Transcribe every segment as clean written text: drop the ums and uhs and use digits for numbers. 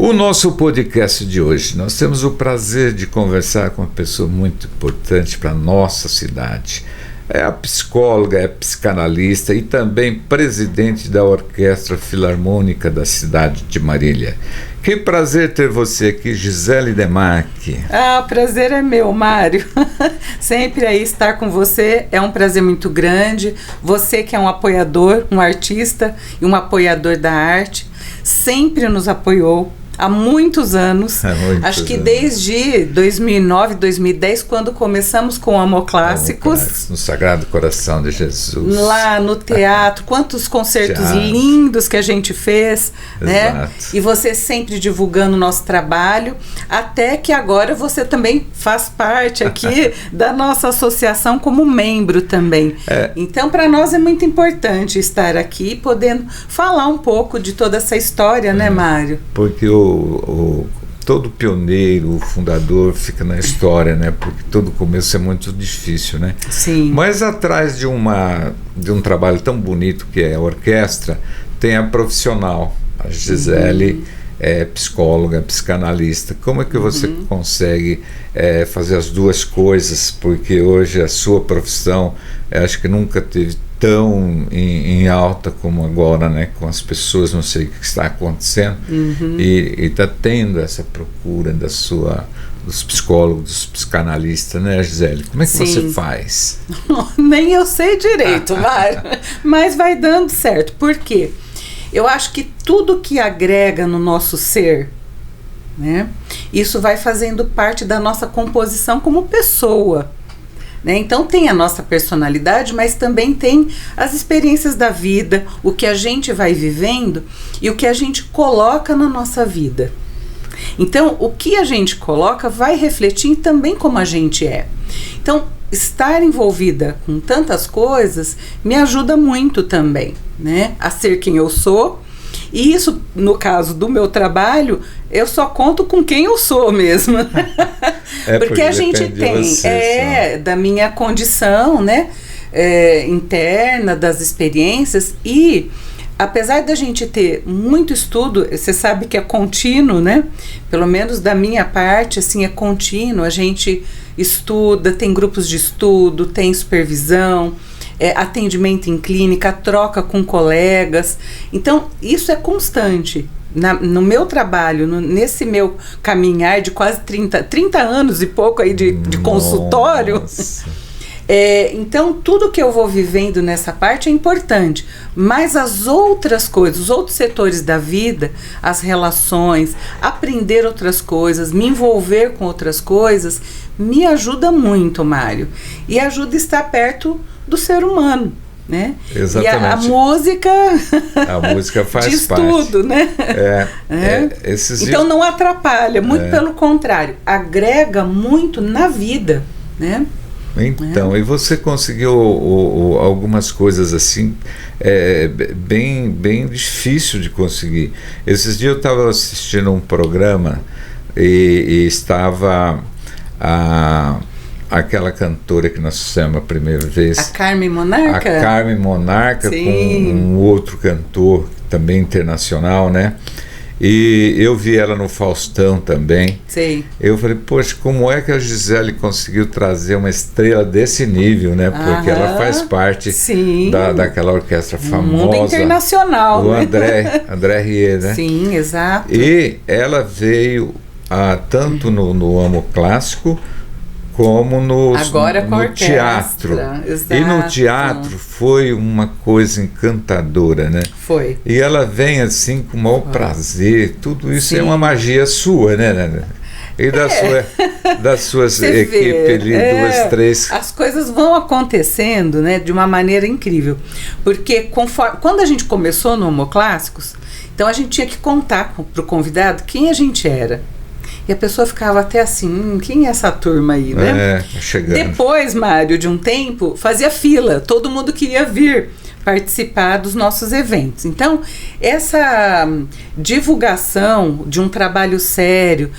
O nosso podcast de hoje, nós temos o prazer de conversar com uma pessoa muito importante para a nossa cidade. É a psicóloga, é psicanalista e também presidente da Orquestra Filarmônica da cidade de Marília. Que prazer ter você aqui, Gisele Demarque. O prazer é meu, Mário. Sempre aí estar com você é um prazer muito grande. Você que é um apoiador, um artista e um apoiador da arte, sempre nos apoiou. Há muitos anos, acho que desde 2009, 2010, quando começamos com Amor Clássicos. No Sagrado Coração de Jesus. Lá no teatro, quantos concertos lindos que a gente fez, né? E você sempre divulgando o nosso trabalho, até que agora você também faz parte aqui da nossa associação como membro também. Então, para nós é muito importante estar aqui, podendo falar um pouco de toda essa história, né, Mário? Porque todo pioneiro, o fundador fica na história, né? Porque todo começo é muito difícil, né? Sim. Mas atrás de um trabalho tão bonito que é a orquestra, tem a profissional. A Gisele é psicóloga, psicanalista. Como é que você consegue fazer as duas coisas? Porque hoje a sua profissão, acho que nunca teve tão em alta como agora, né? Com as pessoas, não sei o que está acontecendo, e está tendo essa procura dos psicólogos, dos psicanalistas, né, Gisele? Como é que você faz? Nem eu sei direito, Mário, mas vai dando certo. Por quê? Eu acho que tudo que agrega no nosso ser, né, isso vai fazendo parte da nossa composição como pessoa. Né? Então tem a nossa personalidade, mas também tem as experiências da vida, o que a gente vai vivendo e o que a gente coloca na nossa vida. Então o que a gente coloca vai refletir também como a gente é. Então estar envolvida com tantas coisas me ajuda muito também, né? A ser quem eu sou. E isso, no caso do meu trabalho, eu só conto com quem eu sou mesmo. Porque a gente tem, da minha condição, né, interna, das experiências, e apesar da gente ter muito estudo, você sabe que é contínuo, né? Pelo menos da minha parte, assim, é contínuo, a gente estuda, tem grupos de estudo, tem supervisão, atendimento em clínica, troca com colegas. Então, isso é constante. No meu trabalho, nesse meu caminhar de quase 30 anos e pouco aí de consultório. Então, tudo que eu vou vivendo nessa parte é importante. Mas as outras coisas, os outros setores da vida, as relações, aprender outras coisas, me envolver com outras coisas, me ajuda muito, Mário. E ajuda a estar perto do ser humano, né? Exatamente. E a música faz diz parte. Tudo, né? Então não atrapalha, muito pelo contrário, agrega muito na vida, né? Então, e você conseguiu algumas coisas assim, bem difícil de conseguir. Esses dias eu estava assistindo um programa e estava aquela cantora que nós fizemos a primeira vez. A Carmen Monarca? A Carmen Monarca, com um outro cantor também internacional, né? E eu vi ela no Faustão também. Sim. Eu falei, poxa, como é que a Gisele conseguiu trazer uma estrela desse nível, né? Porque ela faz parte daquela orquestra famosa. Mundo internacional, do André Rieu, né? Sim, exato. E ela veio tanto no Amor Clássico como no teatro. Exato. E no teatro foi uma coisa encantadora, né? Foi. E ela vem assim com o maior prazer, tudo isso é uma magia sua, né? E das suas equipes ali, 2, 3. As coisas vão acontecendo, né, de uma maneira incrível. Porque quando a gente começou no Homo Clássicos, então a gente tinha que contar para o convidado quem a gente era. E a pessoa ficava até assim, quem é essa turma aí, né? Chegando. Depois, Mário, de um tempo, fazia fila, todo mundo queria vir participar dos nossos eventos. Então, essa divulgação de um trabalho sério,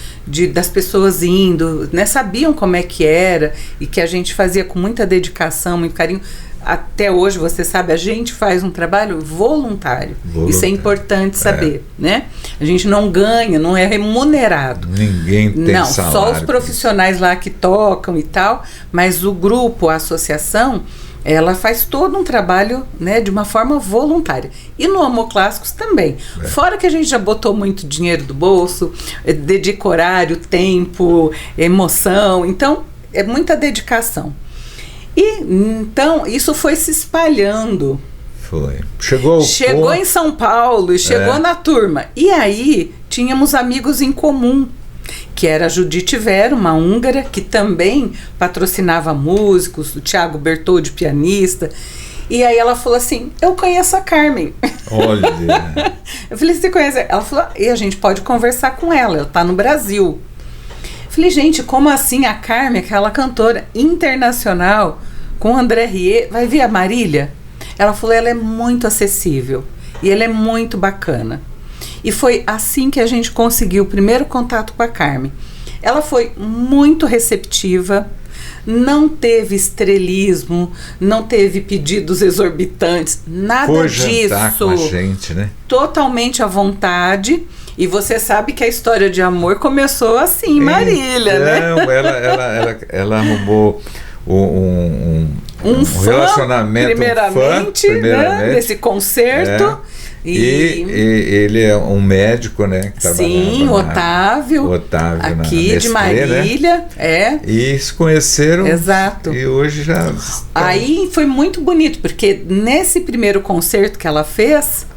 das pessoas indo, né, sabiam como é que era e que a gente fazia com muita dedicação, muito carinho. Até hoje, você sabe, a gente faz um trabalho voluntário. Isso é importante saber, né? A gente não ganha, não é remunerado. Ninguém tem salário. Só os profissionais lá que tocam e tal, mas o grupo, a associação, ela faz todo um trabalho, né, de uma forma voluntária. E no Amor Clássicos também. Fora que a gente já botou muito dinheiro do bolso, dedica horário, tempo, emoção. Então, é muita dedicação. E então isso foi se espalhando. Foi. Chegou em São Paulo e chegou na turma. E aí tínhamos amigos em comum, que era a Judite Vera, uma húngara, que também patrocinava músicos, o Thiago Bertoldi, pianista. E aí ela falou assim: eu conheço a Carmen. Olha. Eu falei: você conhece? Ela falou: e a gente pode conversar com ela, ela está no Brasil. Falei: gente, como assim a Carmen, aquela cantora internacional, com André Rieu, vai vir a Marília? Ela falou: ela é muito acessível e ela é muito bacana. E foi assim que a gente conseguiu o primeiro contato com a Carmen. Ela foi muito receptiva, não teve estrelismo, não teve pedidos exorbitantes, nada disso. Com a gente, né? Totalmente à vontade. E você sabe que a história de amor começou assim, Marília, né? Ela arrumou um relacionamento, primeiramente, né? Desse concerto. E ele é um médico, né? Que sim, Otávio aqui de Marília, né? E se conheceram. Exato. E hoje já aí foi muito bonito, porque nesse primeiro concerto que ela fez,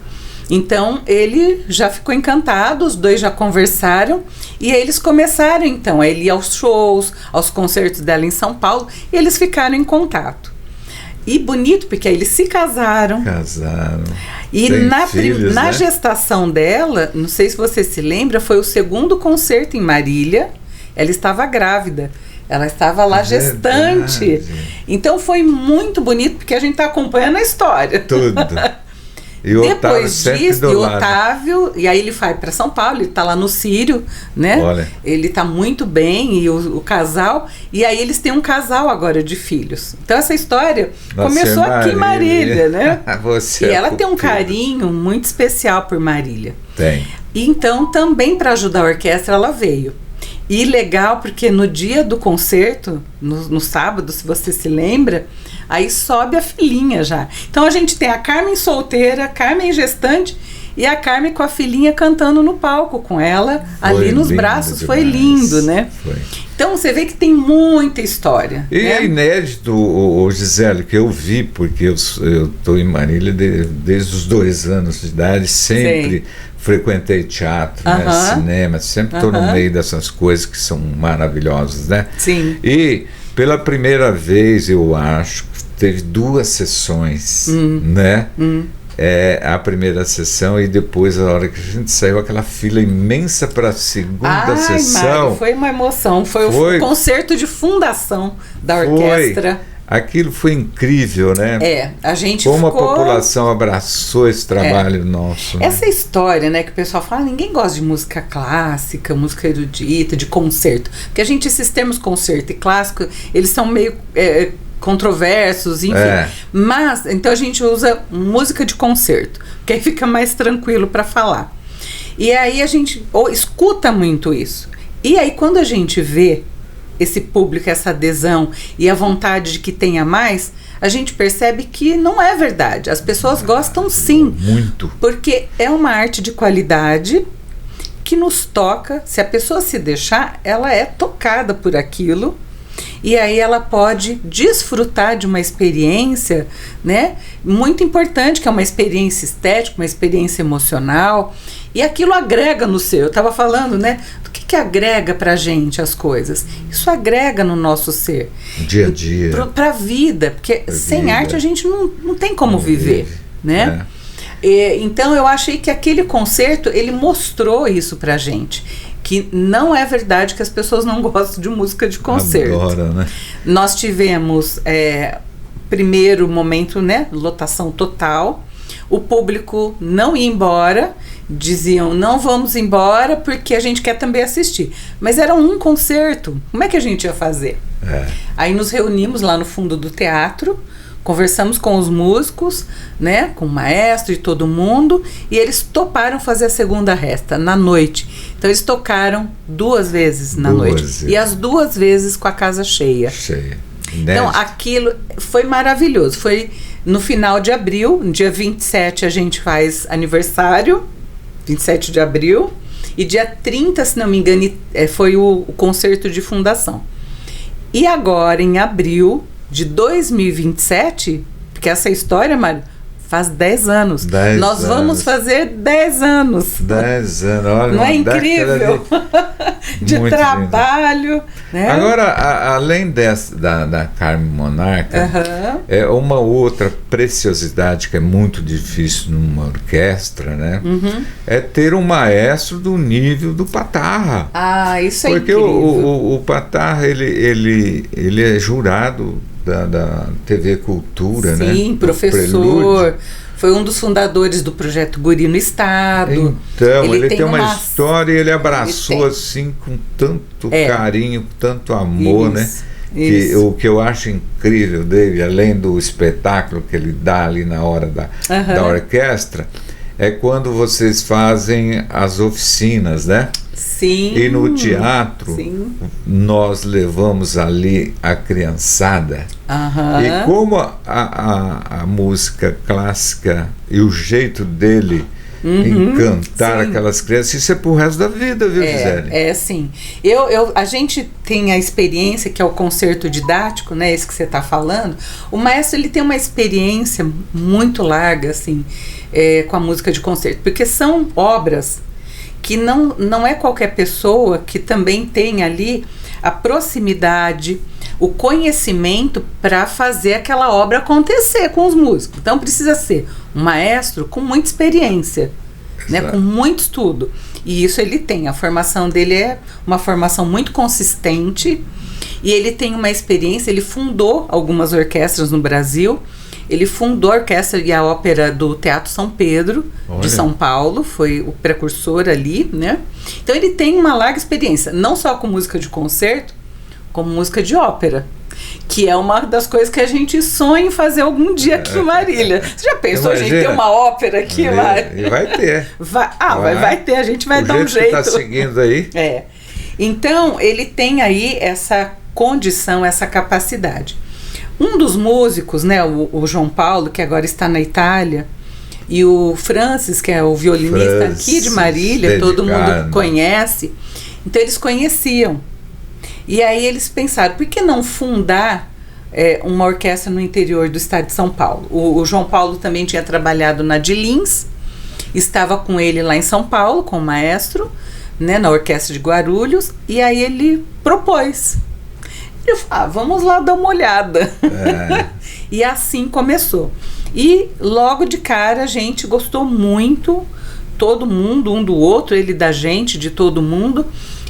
então ele já ficou encantado, os dois já conversaram, e aí eles começaram então a ir aos shows, aos concertos dela em São Paulo, e eles ficaram em contato. E bonito, porque aí eles se casaram. E na gestação dela, não sei se você se lembra, foi o segundo concerto em Marília. Ela estava grávida. Ela estava lá gestante. Então foi muito bonito, porque a gente está acompanhando a história. Tudo. E o depois disso, o Otávio, e aí ele vai para São Paulo, ele está lá no Sírio, né? Olha. Ele está muito bem, e o casal, e aí eles têm um casal agora de filhos. Então essa história começou aqui em Marília, né? E ela tem um carinho muito especial por Marília. Tem. E então também para ajudar a orquestra ela veio. E legal, porque no dia do concerto, no sábado, se você se lembra, aí sobe a filhinha já. Então a gente tem a Carmen solteira, a Carmen gestante e a Carmen com a filhinha cantando no palco com ela, ali nos braços. Foi lindo, né? Foi. Então você vê que tem muita história. E né? É inédito, Gisele, que eu vi, porque eu estou em Marília desde os 2 anos de idade, sempre frequentei teatro, né, cinema, sempre estou no meio dessas coisas que são maravilhosas, né? Sim. E pela primeira vez, eu acho, teve 2 sessões, né? A primeira sessão e depois, a hora que a gente saiu, aquela fila imensa para a segunda sessão. Mário, foi uma emoção. Foi o concerto de fundação da orquestra. Aquilo foi incrível, né? A gente como a população abraçou esse trabalho nosso. Né? Essa história, né, que o pessoal fala, ninguém gosta de música clássica, música erudita, de concerto. Porque esses termos concerto e clássico, eles são meio controversos, enfim. Mas, então a gente usa música de concerto, porque aí fica mais tranquilo para falar. E aí a gente escuta muito isso. E aí quando a gente vê esse público, essa adesão e a vontade de que tenha mais, a gente percebe que não é verdade. As pessoas gostam sim. Muito. Porque é uma arte de qualidade que nos toca. Se a pessoa se deixar, ela é tocada por aquilo. E aí ela pode desfrutar de uma experiência, né, muito importante, que é uma experiência estética, uma experiência emocional. E aquilo agrega no seu. Eu estava falando, né, do que agrega pra gente as coisas. Isso agrega no nosso ser. Dia a dia. Pra vida. Porque sem arte a gente não tem como viver, né? Então eu achei que aquele concerto, ele mostrou isso pra gente. Que não é verdade que as pessoas não gostam de música de concerto. Adoro, né? Nós tivemos primeiro momento, né, lotação total. O público não ia embora, diziam, não vamos embora porque a gente quer também assistir. Mas era um concerto, como é que a gente ia fazer? Aí nos reunimos lá no fundo do teatro, conversamos com os músicos, né, com o maestro e todo mundo, e eles toparam fazer a segunda resta na noite. Então eles tocaram 2 vezes na noite, e as 2 vezes com a casa cheia. Então aquilo foi maravilhoso. Foi no final de abril, no dia 27 a gente faz aniversário, 27 de abril, e dia 30, se não me engano, foi o concerto de fundação. E agora, em abril de 2027, porque essa história, Mário, faz 10 anos. Nós vamos fazer 10 anos. 10 anos, olha. Não é incrível? De trabalho. Né? Agora, além da Carmen Monarca, uma outra preciosidade que é muito difícil numa orquestra, né? É ter um maestro do nível do Patarra. Isso é porque incrível. O Patarra, ele é jurado da TV Cultura, né? Sim, professor. Foi um dos fundadores do projeto Guri no Estado. Então, ele tem uma história e ele abraçou assim com tanto carinho, com tanto amor, né? O que eu acho incrível dele, além do espetáculo que ele dá ali na hora da orquestra, é quando vocês fazem as oficinas, né? Sim. E no teatro, nós levamos ali a criançada. E como a música clássica e o jeito dele encantar aquelas crianças, isso é pro resto da vida, viu, Gisele? Sim. A gente tem a experiência, que é o concerto didático, né, esse que você está falando. O maestro, ele tem uma experiência muito larga, assim, com a música de concerto, porque são obras que não é qualquer pessoa que também tem ali a proximidade, o conhecimento para fazer aquela obra acontecer com os músicos. Então precisa ser um maestro com muita experiência, né, com muito estudo. E isso ele tem. A formação dele é uma formação muito consistente, e ele tem uma experiência. Ele fundou algumas orquestras no Brasil. Ele fundou a orquestra e a ópera do Teatro São Pedro, de São Paulo, foi o precursor ali, né? Então ele tem uma larga experiência, não só com música de concerto, como música de ópera, que é uma das coisas que a gente sonha em fazer algum dia aqui em Marília. Você já pensou, gente, ter uma ópera aqui, Mário? E vai ter. Vai ter, a gente vai dar um jeito. Que tá seguindo aí. Então, ele tem aí essa condição, essa capacidade. Um dos músicos, né, o João Paulo, que agora está na Itália, e o Francis, que é o violinista aqui de Marília, todo mundo conhece. Então eles conheciam. E aí eles pensaram, por que não fundar uma orquestra no interior do estado de São Paulo? O João Paulo também tinha trabalhado na de Lins, estava com ele lá em São Paulo, com o maestro, né, na orquestra de Guarulhos, e aí ele propôs. Eu falei, vamos lá dar uma olhada. E assim começou. E logo de cara a gente gostou muito, todo mundo, um do outro, ele da gente, de todo mundo,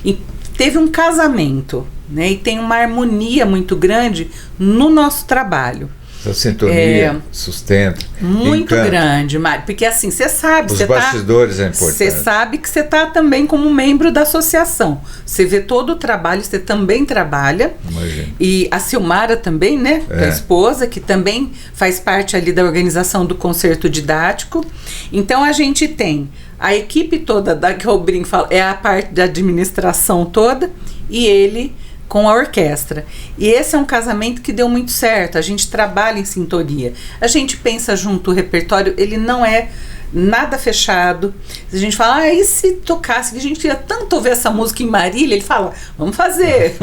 e teve um casamento, né? E tem uma harmonia muito grande no nosso trabalho. Essa sintonia sustenta. Muito grande, Mário. Porque assim, você sabe... Os bastidores é importante. Você sabe que você está também como membro da associação. Você vê todo o trabalho, você também trabalha. Imagina. E a Silmara também, né? A esposa, que também faz parte ali da organização do concerto didático. Então a gente tem a equipe toda, que o Brinco fala, é a parte da administração toda, e ele com a orquestra. E esse é um casamento que deu muito certo. A gente trabalha em sintonia. A gente pensa junto o repertório, ele não é nada fechado. A gente fala, e se tocasse, que a gente queria tanto ouvir essa música em Marília, ele fala, vamos fazer.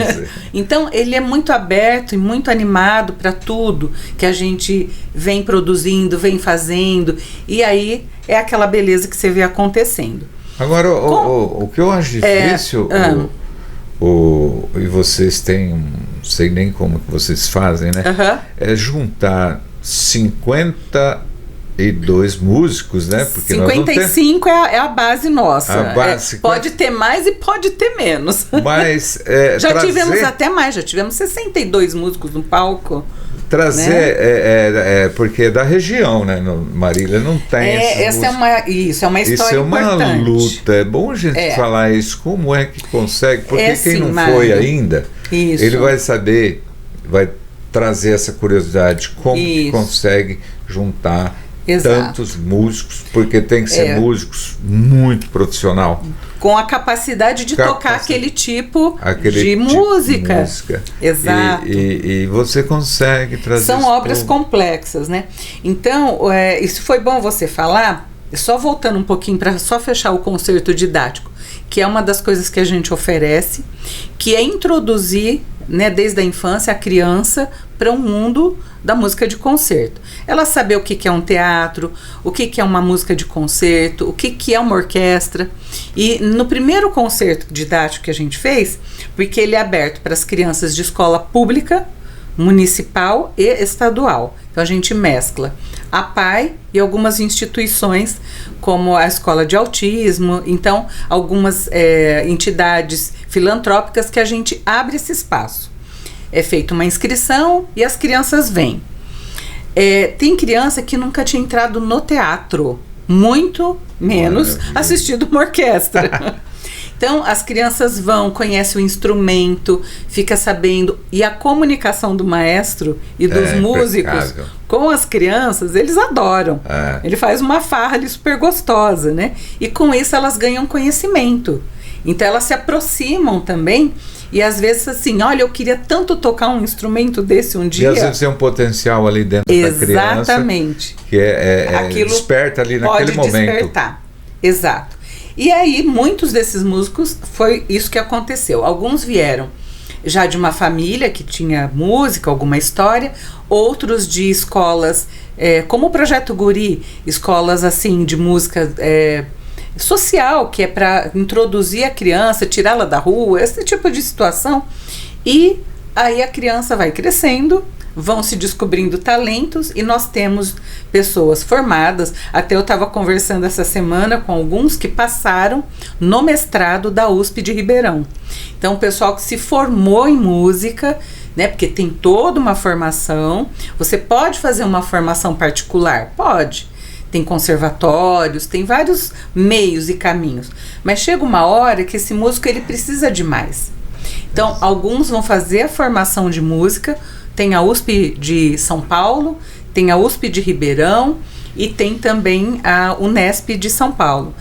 Então, ele é muito aberto e muito animado para tudo que a gente vem produzindo, vem fazendo. E aí, é aquela beleza que você vê acontecendo. Agora, o que eu acho difícil... e vocês têm, não sei nem como que vocês fazem, né? É juntar 52 músicos, né? Porque 55 é a base nossa. A base, pode ter mais e pode ter menos. Mas já tivemos até mais, já tivemos 62 músicos no palco. trazer, né? Porque é da região, né? Marília não tem essa é uma história isso é uma importante. Luta. É bom a gente falar isso. Como é que consegue? Porque quem não foi ainda, ele vai saber, vai trazer essa curiosidade. Como que consegue juntar tantos músicos, porque tem que ser músicos muito profissional. Com a capacidade de tocar aquele tipo de música. Exato. E você consegue trazer. São obras complexas, né? Então, isso foi bom você falar, só voltando um pouquinho para só fechar o concerto didático, que é uma das coisas que a gente oferece, que é introduzir, né, desde a infância, a criança para um mundo da música de concerto. Ela saber o que é um teatro, o que é uma música de concerto, o que é uma orquestra. E no primeiro concerto didático que a gente fez, porque ele é aberto para as crianças de escola pública, municipal e estadual. Então a gente mescla a PAI e algumas instituições, como a escola de autismo, então algumas entidades filantrópicas que a gente abre esse espaço. É feita uma inscrição e as crianças vêm. Tem criança que nunca tinha entrado no teatro, muito menos assistido uma orquestra. Então, as crianças vão, conhecem o instrumento, fica sabendo, e a comunicação do maestro e dos músicos com as crianças, eles adoram. Ele faz uma farra ali super gostosa, né? E com isso elas ganham conhecimento. Então, elas se aproximam também. E às vezes assim, olha, eu queria tanto tocar um instrumento desse um dia. E às vezes tem um potencial ali dentro da criança. Exatamente. Que desperta ali naquele momento. Pode despertar. Exato. E aí, muitos desses músicos, foi isso que aconteceu. Alguns vieram já de uma família que tinha música, alguma história. Outros de escolas, como o Projeto Guri, escolas assim de música social, que é para introduzir a criança, tirá-la da rua, esse tipo de situação. E aí a criança vai crescendo, vão se descobrindo talentos, e nós temos pessoas formadas. Até eu estava conversando essa semana com alguns que passaram no mestrado da USP de Ribeirão. Então, o pessoal que se formou em música, né, porque tem toda uma formação. Você pode fazer uma formação particular? Pode. Tem conservatórios, tem vários meios e caminhos. Mas chega uma hora que esse músico ele precisa de mais. Então, alguns vão fazer a formação de música. Tem a USP de São Paulo, tem a USP de Ribeirão e tem também a Unesp de São Paulo.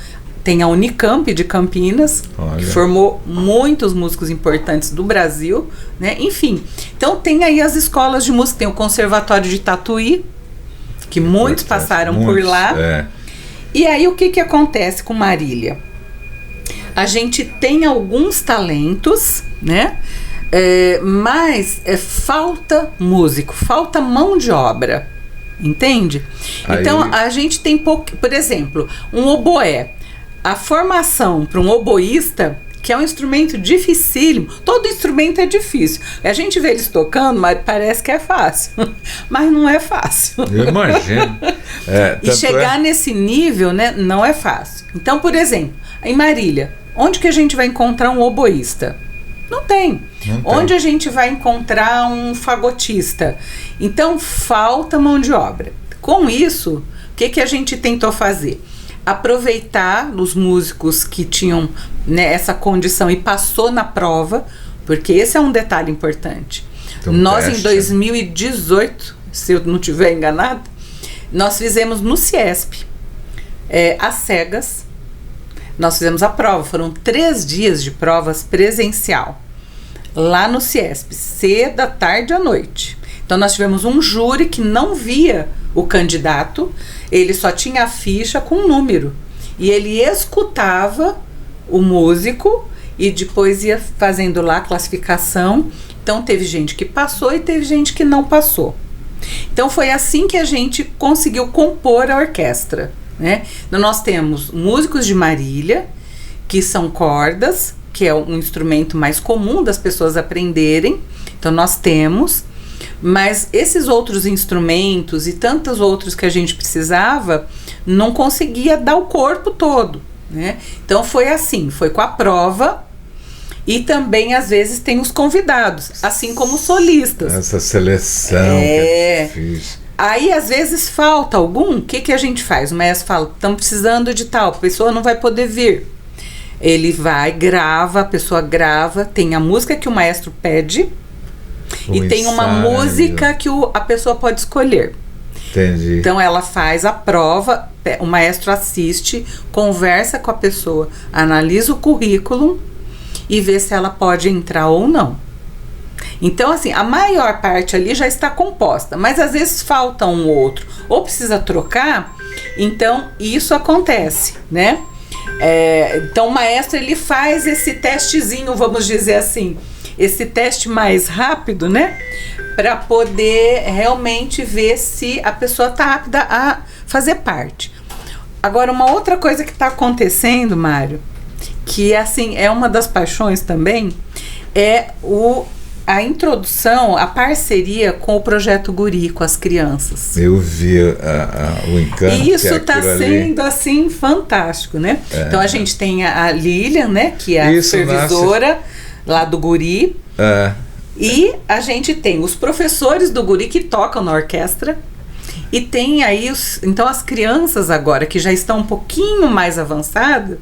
Tem a Unicamp de Campinas, que formou muitos músicos importantes do Brasil, né? Enfim, então tem aí as escolas de música, tem o Conservatório de Tatuí, que muitos passaram por lá. E aí o que acontece com Marília? A gente tem alguns talentos, né? Mas falta músico, falta mão de obra, entende? Aí... Então a gente tem pouco, por exemplo, um oboé. A formação para um oboísta, que é um instrumento dificílimo, todo instrumento é difícil. A gente vê eles tocando, mas parece que é fácil, mas não é fácil. Eu imagino. E chegar nesse nível, né, não é fácil. Então, por exemplo, em Marília, onde que a gente vai encontrar um oboísta? Não tem. Onde a gente vai encontrar um fagotista? Então, falta mão de obra. Com isso, o que a gente tentou fazer? Aproveitar os músicos que tinham, né, essa condição e passou na prova, porque esse é um detalhe importante. Então, nós, em 2018, se eu não estiver enganado, nós fizemos no CIESP, às cegas. Nós fizemos a prova, foram 3 dias de provas presencial, lá no CIESP, cedo, à tarde à noite. Então nós tivemos um júri que não via o candidato, ele só tinha a ficha com um número. E ele escutava o músico e depois ia fazendo lá a classificação. Então teve gente que passou e teve gente que não passou. Então foi assim que a gente conseguiu compor a orquestra, né? Então, nós temos músicos de Marília, que são cordas, que é um instrumento mais comum das pessoas aprenderem. Então nós temos, mas esses outros instrumentos e tantos outros que a gente precisava, não conseguia dar o corpo todo, né? Então foi assim, foi com a prova, E também, às vezes, tem os convidados, assim como os solistas. Essa seleção que é difícil. Aí, às vezes, falta algum, o que a gente faz? O maestro fala, estamos precisando de tal, a pessoa não vai poder vir. Ele vai, grava, a pessoa grava, tem a música que o maestro pede e tem uma música que a pessoa pode escolher. Entendi. Então, ela faz a prova, o maestro assiste, conversa com a pessoa, analisa o currículo e vê se ela pode entrar ou não. Então, assim, a maior parte ali já está composta, mas às vezes falta um ou outro, ou precisa trocar, então isso acontece, né? Então, o maestro, ele faz esse testezinho, vamos dizer assim, esse teste mais rápido, né? Para poder realmente ver se a pessoa está apta a fazer parte. Agora, uma outra coisa que está acontecendo, Mário, que assim, é uma das paixões também, é a introdução, a parceria com o Projeto Guri, com as crianças. Eu vi o encanto. E isso está sendo, assim, fantástico, né? Então, a gente tem a Lilian, né? Que é a supervisora lá do Guri. E a gente tem os professores do Guri que tocam na orquestra. E tem aí, então, as crianças agora, que já estão um pouquinho mais avançadas,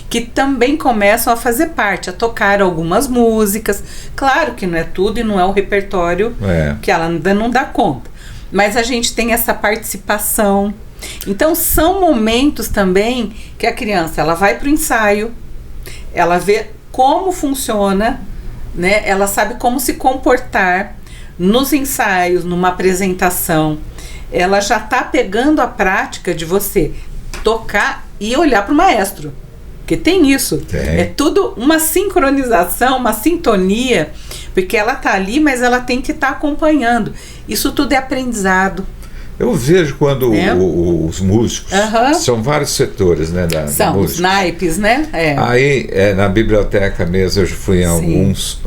que também começam a fazer parte, a tocar algumas músicas. Claro que não é tudo e não é o repertório que ela ainda não dá conta. Mas a gente tem essa participação. Então, são momentos também que a criança, ela vai para o ensaio, ela vê como funciona, né? Ela sabe como se comportar nos ensaios, numa apresentação. Ela já está pegando a prática de você tocar e olhar para o maestro. Porque tem isso. É tudo uma sincronização, uma sintonia, porque ela está ali, mas ela tem que estar acompanhando. Isso tudo é aprendizado. Eu vejo quando os músicos, são vários setores, né, da são música. Os naipes, né? Aí, na biblioteca mesmo, eu já fui em alguns,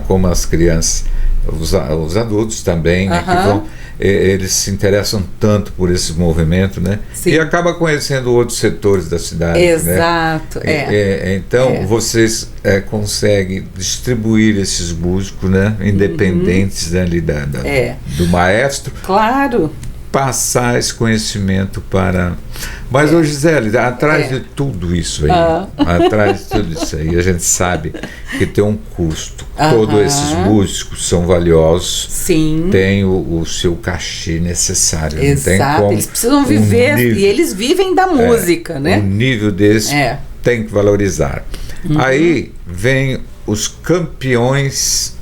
como as crianças, os adultos também, né, que vão, eles se interessam tanto por esse movimento, né? Sim. E acaba conhecendo outros setores da cidade. Exato. Né? Então, vocês conseguem distribuir esses músicos, né, independentes ali do maestro. Claro. Passar esse conhecimento para... Mas, ô Gisele, atrás de tudo isso aí, atrás de tudo isso aí, a gente sabe que tem um custo. Todos esses músicos são valiosos. Sim. Tem o seu cachê necessário. Exato. Não tem como, eles precisam viver, e eles vivem da música, né? O nível desse tem que valorizar. Aí vem os campeões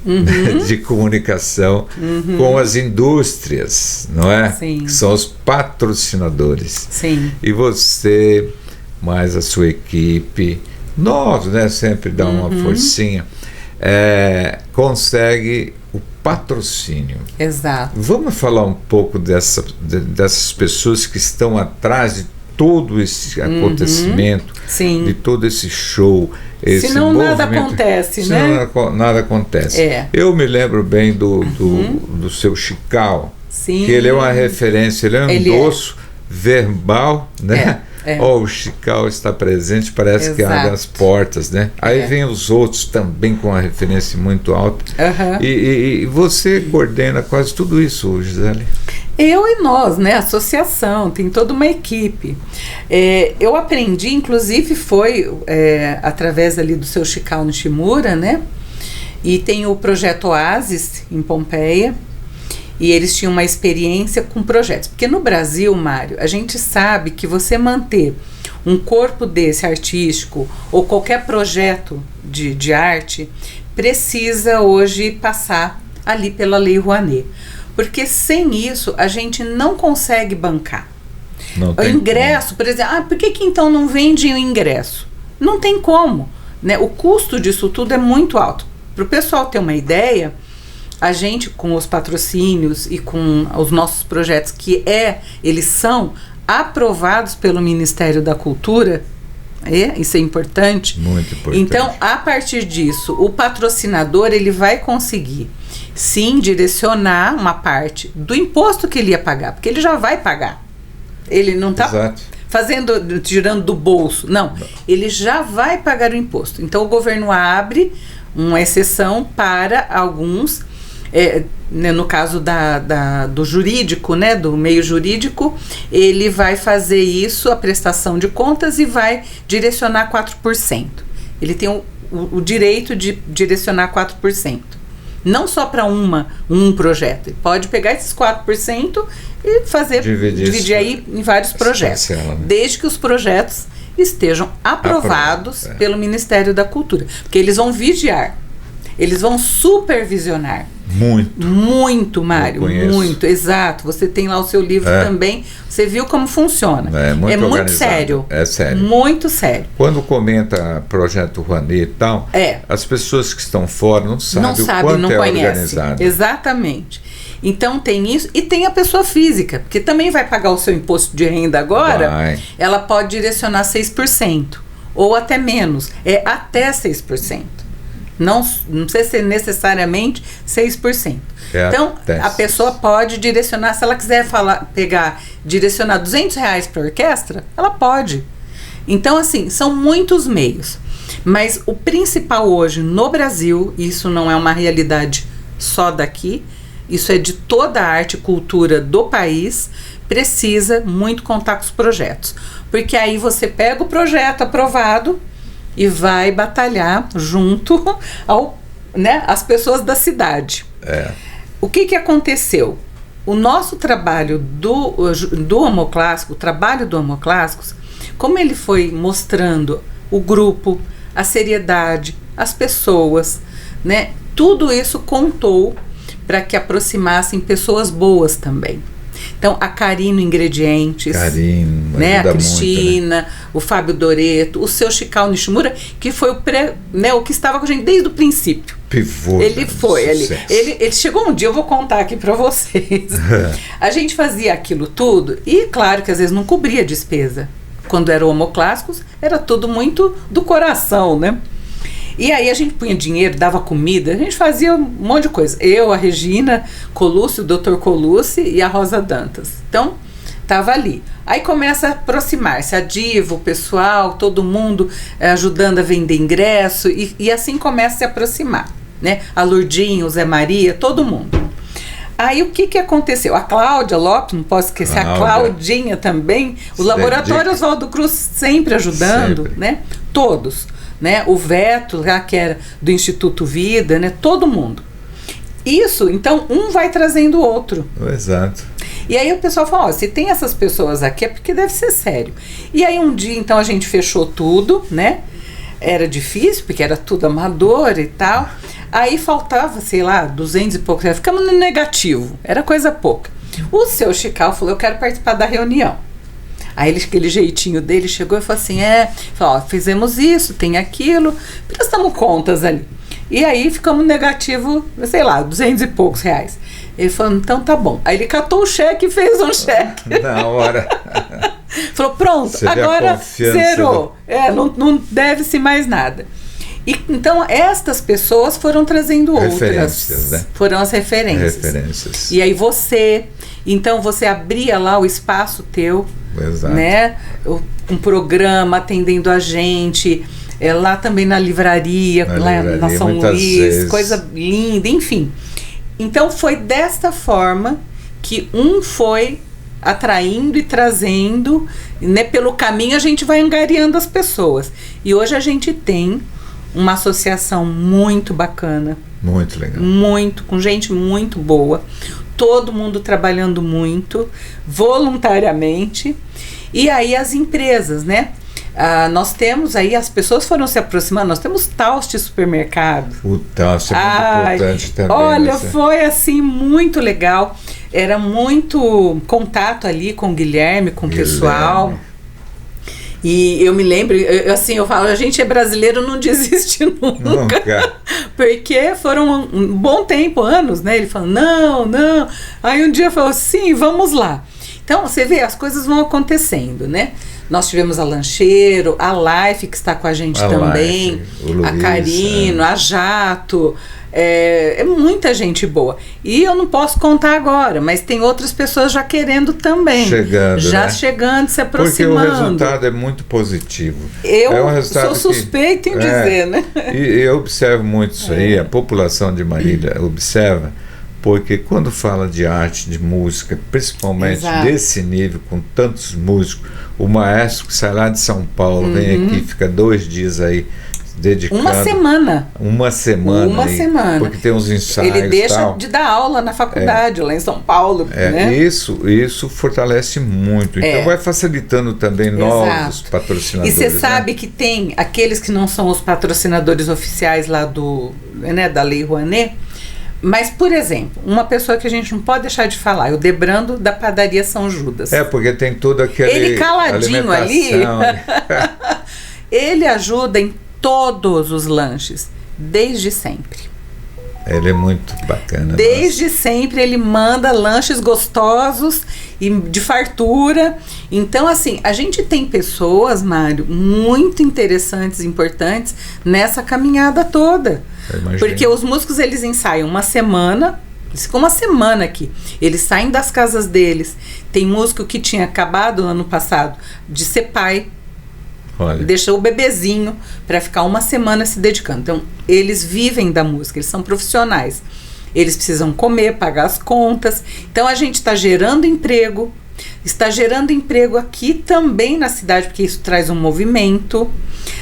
de comunicação com as indústrias, não é? Sim. Que são os patrocinadores. Sim. E você, mais a sua equipe, nós, né, sempre dá uma forcinha, consegue o patrocínio. Exato. Vamos falar um pouco dessas pessoas que estão atrás de todo esse acontecimento, de todo esse show. Senão nada acontece, né? Nada acontece. Eu me lembro bem do seu Chical, que ele é uma referência, ele é um endosso verbal, né? O Chical está presente, parece que abre as portas, né? Aí vem os outros também com uma referência muito alta. E você coordena quase tudo isso, Gisele? Eu e nós, né? Associação, tem toda uma equipe. Eu aprendi, inclusive foi através ali do seu Chical Nishimura, né? E tem o projeto Oasis em Pompeia. E eles tinham uma experiência com projetos. Porque no Brasil, Mário, a gente sabe que você manter um corpo desse artístico ou qualquer projeto de arte precisa hoje passar ali pela Lei Rouanet. Porque sem isso a gente não consegue bancar. O ingresso, por exemplo, por que então não vende o ingresso? Não tem como, né? O custo disso tudo é muito alto. Para o pessoal ter uma ideia, a gente, com os patrocínios e com os nossos projetos, eles são aprovados pelo Ministério da Cultura, isso é importante. Muito importante. Então, a partir disso, o patrocinador ele vai conseguir, sim, direcionar uma parte do imposto que ele ia pagar, porque ele já vai pagar. Ele não está tirando do bolso, não. Ele já vai pagar o imposto. Então, o governo abre uma exceção para alguns, né, no caso do jurídico, né, do meio jurídico, ele vai fazer isso, a prestação de contas, e vai direcionar 4%. Ele tem o direito de direcionar 4%. Não só para um projeto. Ele pode pegar esses 4% e dividir aí em vários projetos. Parcela, né? Desde que os projetos estejam aprovados pelo Ministério da Cultura. Porque eles vão vigiar. Eles vão supervisionar. Muito, Mário. Muito, exato. Você tem lá o seu livro também. Você viu como funciona. É muito sério. É sério. Muito sério. Quando comenta projeto Rouanet e tal, as pessoas que estão fora não sabem o quanto não conhecem. Organizado. Exatamente. Então tem isso. E tem a pessoa física, porque também vai pagar o seu imposto de renda agora. Ela pode direcionar 6%. Ou até menos. Até 6%. Não precisa ser necessariamente 6%. Então, a pessoa pode direcionar, se ela quiser direcionar R$200 para a orquestra, ela pode. Então, assim, são muitos meios. Mas o principal hoje no Brasil, isso não é uma realidade só daqui, isso é de toda a arte e cultura do país, precisa muito contar com os projetos. Porque aí você pega o projeto aprovado e vai batalhar junto às pessoas da cidade. O que aconteceu? O nosso trabalho do Homoclássico, o trabalho do Homoclássicos, como ele foi mostrando o grupo, a seriedade, as pessoas, né? Tudo isso contou para que aproximassem pessoas boas também. Então, a Carino Ingredientes, né, a Cristina, muito, né? O Fábio Doreto, o seu Chical Nishimura, que foi o que estava com a gente desde o princípio. Pivô. Ele foi, ele chegou um dia, eu vou contar aqui para vocês. A gente fazia aquilo tudo e, claro, que às vezes não cobria despesa. Quando era o Homoclássicos, era tudo muito do coração, né? E aí a gente punha dinheiro, dava comida, a gente fazia um monte de coisa. Eu, a Regina Colucci, o Dr. Colucci e a Rosa Dantas. Então, tava ali. Aí começa a aproximar-se a diva, o pessoal, todo mundo ajudando a vender ingresso e assim começa a se aproximar, né? A Lourdinha, o Zé Maria, todo mundo. Aí o que aconteceu? A Cláudia Lopes, não posso esquecer, a Claudinha também, o Laboratório Oswaldo Cruz sempre ajudando, né? Todos. Né? O Veto, que era do Instituto Vida, né? Todo mundo. Isso, então, um vai trazendo o outro. Exato. E aí o pessoal fala, se tem essas pessoas aqui é porque deve ser sério. E aí um dia, então, a gente fechou tudo, né? Era difícil, porque era tudo amador e tal. Aí faltava, sei lá, 200 e poucos reais. Ficamos no negativo, era coisa pouca. O seu Chical falou, eu quero participar da reunião. Aí ele, aquele jeitinho dele, chegou e falou assim, falou, fizemos isso, tem aquilo, prestamos contas ali. E aí ficamos negativo, sei lá, 200 e poucos reais. Ele falou, então tá bom. Aí ele catou o cheque e fez um cheque. Na hora. Falou, pronto, agora zerou. Não deve-se mais nada. E, então, estas pessoas foram trazendo outras. Né? Foram as referências. E aí então você abria lá o espaço teu, exato, né? Um programa atendendo a gente, lá também na livraria, na São Luís, vezes. Coisa linda, enfim. Então foi desta forma que um foi atraindo e trazendo, né? Pelo caminho a gente vai angariando as pessoas. E hoje a gente tem uma associação muito bacana. Muito legal. Com gente muito boa. Todo mundo trabalhando muito, voluntariamente. E aí as empresas, né? Nós temos aí, as pessoas foram se aproximando, nós temos Taust Supermercado. O Taust é muito importante também. Olha, foi assim, muito legal. Era muito contato ali com o Guilherme, com o pessoal. E eu me lembro, eu falo, a gente é brasileiro, não desiste nunca. Porque foram um bom tempo, anos, né? Ele falou, não. Aí um dia falou, sim, vamos lá. Então, você vê, as coisas vão acontecendo, né? Nós tivemos a Lancheiro, a Life, que está com a gente também, Luiz, a Carino, a Jato, É muita gente boa. E eu não posso contar agora, mas tem outras pessoas já querendo também. Chegando, já né? se aproximando. Porque o resultado é muito positivo. Eu sou suspeita em dizer, né? E eu observo muito isso aí, a população de Marília observa, porque quando fala de arte, de música, principalmente desse nível, com tantos músicos, o maestro que sai lá de São Paulo, vem aqui, fica 2 dias aí, dedicando. Uma semana. Porque tem uns ensaios. Ele deixa de dar aula na faculdade, lá em São Paulo. Né? Isso fortalece muito. Então vai facilitando também novos patrocinadores. E você sabe que tem aqueles que não são os patrocinadores oficiais lá da Lei Rouanet. Mas, por exemplo, uma pessoa que a gente não pode deixar de falar é o Debrando da Padaria São Judas. Porque tem todo aquele... Ele caladinho ali, ele ajuda em todos os lanches, desde sempre. Ele é muito bacana. Desde sempre ele manda lanches gostosos e de fartura. Então, assim, a gente tem pessoas, Mário, muito interessantes, importantes nessa caminhada toda. Porque os músicos, eles ensaiam uma semana, eles ficam uma semana aqui. Eles saem das casas deles. Tem músico que tinha acabado no ano passado de ser pai. Olha. Deixa o bebezinho para ficar uma semana se dedicando. Então, eles vivem da música, eles são profissionais. Eles precisam comer, pagar as contas. Então, a gente está gerando emprego aqui também na cidade, porque isso traz um movimento.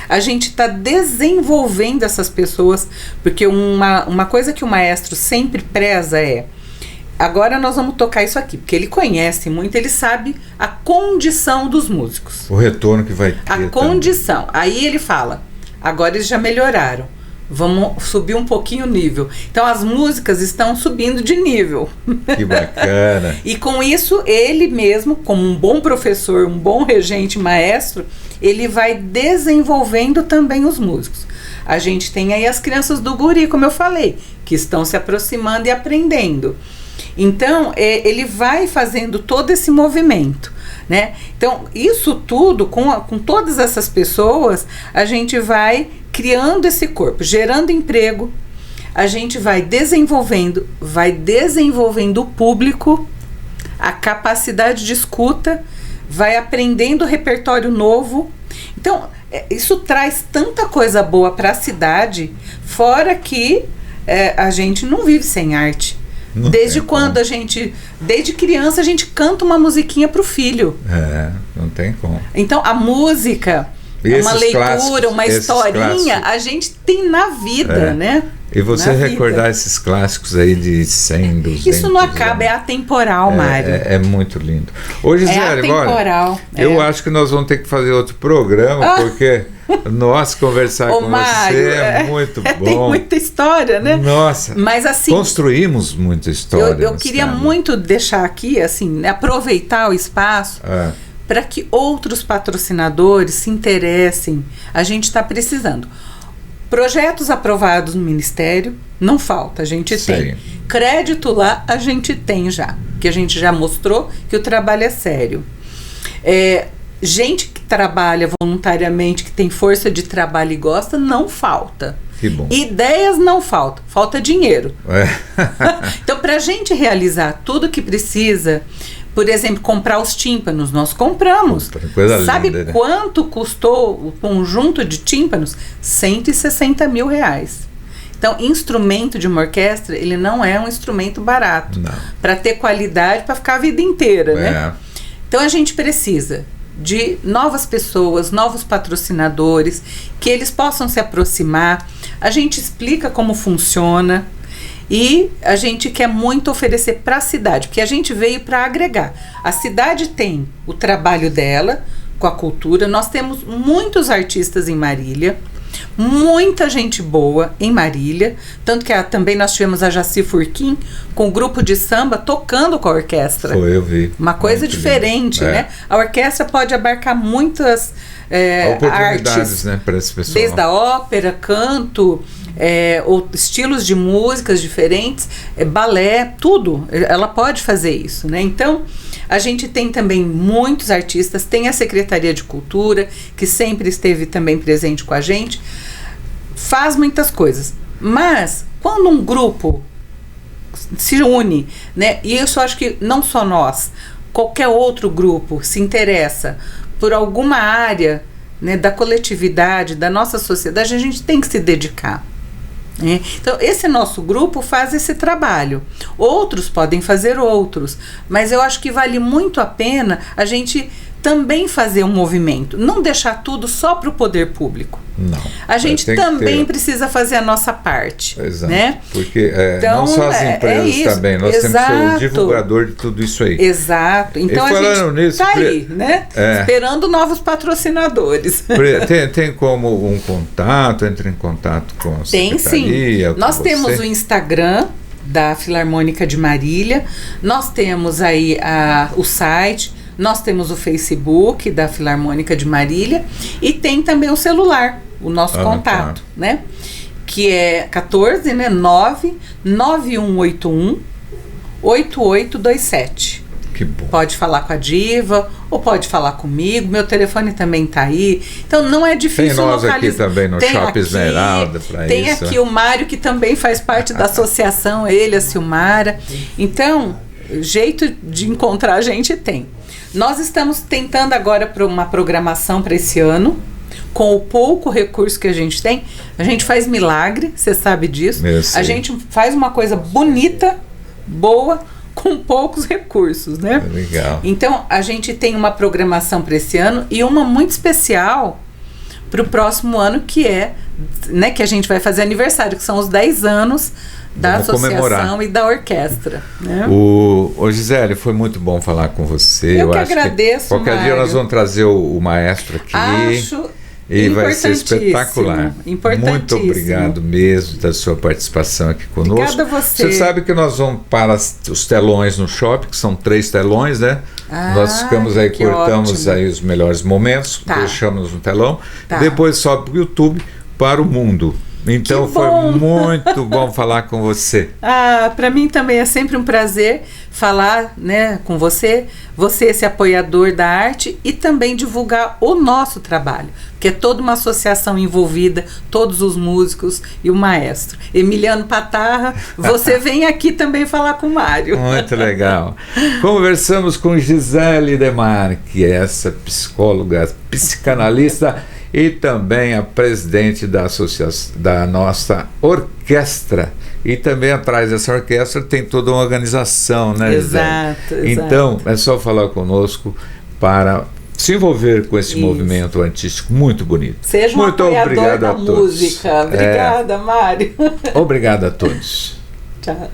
A gente está desenvolvendo essas pessoas, porque uma coisa que o maestro sempre preza é: agora nós vamos tocar isso aqui, porque ele conhece muito, ele sabe a condição dos músicos. O retorno que vai ter. A condição. Aí ele fala: agora eles já melhoraram, vamos subir um pouquinho o nível. Então as músicas estão subindo de nível. Que bacana. E com isso, ele mesmo, como um bom professor, um bom regente, maestro, ele vai desenvolvendo também os músicos. A gente tem aí as crianças do Guri, como eu falei, que estão se aproximando e aprendendo. Então, ele vai fazendo todo esse movimento, né? Então, isso tudo, com todas essas pessoas, a gente vai criando esse corpo, gerando emprego, a gente vai desenvolvendo o público, a capacidade de escuta, vai aprendendo repertório novo. Então, isso traz tanta coisa boa para a cidade, fora que a gente não vive sem arte. Desde criança a gente canta uma musiquinha pro filho. Não tem como. Então a música, uma leitura, uma historinha, a gente tem na vida, né? E você recordar esses clássicos aí de 100, 200 isso não acaba, é atemporal, Mário. É muito lindo. Hoje, Zé, atemporal. Eu acho que nós vamos ter que fazer outro programa, porque conversar com Mário, você é muito bom. Tem muita história, né? Nossa, mas assim, construímos muita história. Eu queria muito deixar aqui, assim, aproveitar o espaço para que outros patrocinadores se interessem. A gente está precisando. Projetos aprovados no Ministério, não falta, a gente tem. Crédito lá, a gente tem já, que a gente já mostrou que o trabalho é sério. Gente que trabalha voluntariamente, que tem força de trabalho e gosta, não falta. Que bom. Ideias não faltam, falta dinheiro. Então, para a gente realizar tudo que precisa, por exemplo, comprar os tímpanos, nós compramos. Coisa Sabe linda, né? quanto custou o conjunto de tímpanos? R$160 mil. Então, instrumento de uma orquestra, ele não é um instrumento barato. Para ter qualidade, para ficar a vida inteira, né? Então, a gente precisa de novas pessoas, novos patrocinadores, que eles possam se aproximar. A gente explica como funciona. E a gente quer muito oferecer para a cidade, porque a gente veio para agregar. A cidade tem o trabalho dela com a cultura. Nós temos muitos artistas em Marília, muita gente boa em Marília. Tanto que também nós tivemos a Jaci Furquim com o grupo de samba tocando com a orquestra. Foi, eu vi. Uma coisa muito diferente, né? A orquestra pode abarcar muitas oportunidades, artes, né, para esse pessoal. Desde a ópera, canto, ou estilos de músicas diferentes, balé, tudo. Ela pode fazer isso, né? Então, a gente tem também muitos artistas, tem a Secretaria de Cultura, que sempre esteve também presente com a gente, faz muitas coisas. Mas Quando um grupo se une, né? E isso eu acho que não só nós, qualquer outro grupo se interessa por alguma área, né, da coletividade, da nossa sociedade, a gente tem que se dedicar. Né? Então, esse nosso grupo faz esse trabalho. Outros podem fazer outros, mas eu acho que vale muito a pena a gente também fazer um movimento, não deixar tudo só para o poder público. Não. A gente também precisa fazer a nossa parte. Exato. Né? Porque então, não só as empresas também, nós temos que ser o divulgador de tudo isso aí. Exato. Então a gente está aí, né? Esperando novos patrocinadores. Tem como um contato, entre em contato com a Tem secretaria? Sim. Nós temos o Instagram da Filarmônica de Marília, nós temos aí o site, nós temos o Facebook da Filarmônica de Marília e tem também o celular, o nosso contato, né? Que é 14, né? 99181-8827. Que bom. Pode falar com a Diva ou pode falar comigo. Meu telefone também tá aí. Então não é difícil localizar. Tem nós aqui também no Shopping Esmeralda para isso. Tem aqui o Mário, que também faz parte da associação, ele, a Silmara. Então, jeito de encontrar a gente tem. Nós estamos tentando agora para uma programação para esse ano, com o pouco recurso que a gente tem. A gente faz milagre, você sabe disso. A gente faz uma coisa bonita, boa, com poucos recursos, né? Legal. Então, a gente tem uma programação para esse ano e uma muito especial para o próximo ano, que é, né, que a gente vai fazer aniversário, que são os 10 anos da associação comemorar. E da orquestra. Né? Gisele, foi muito bom falar com você. Eu que agradeço, qualquer Mário. dia nós vamos trazer o maestro aqui. Acho e vai ser espetacular. Muito obrigado mesmo da sua participação aqui conosco. Obrigada a você. Você sabe que nós vamos para os telões no shopping, que são 3 telões, né? Nós ficamos aí, cortamos ótimo. Aí os melhores momentos, deixamos no telão. Depois sobe para o YouTube, para o mundo. Então foi muito bom falar com você. Para mim também é sempre um prazer falar, né, com você, esse apoiador da arte, e também divulgar o nosso trabalho, que é toda uma associação envolvida, todos os músicos e o maestro. Emiliano Patarra, você vem aqui também falar com o Mário. Muito legal. Conversamos com Gisele Demar, que é essa psicóloga, psicanalista, e também a presidente da associação, da nossa orquestra. E também atrás dessa orquestra tem toda uma organização, né, Exato. Então, é só falar conosco para se envolver com esse movimento artístico muito bonito. Seja um apoiador da música. Obrigada, Mário. Obrigado a todos. Tchau.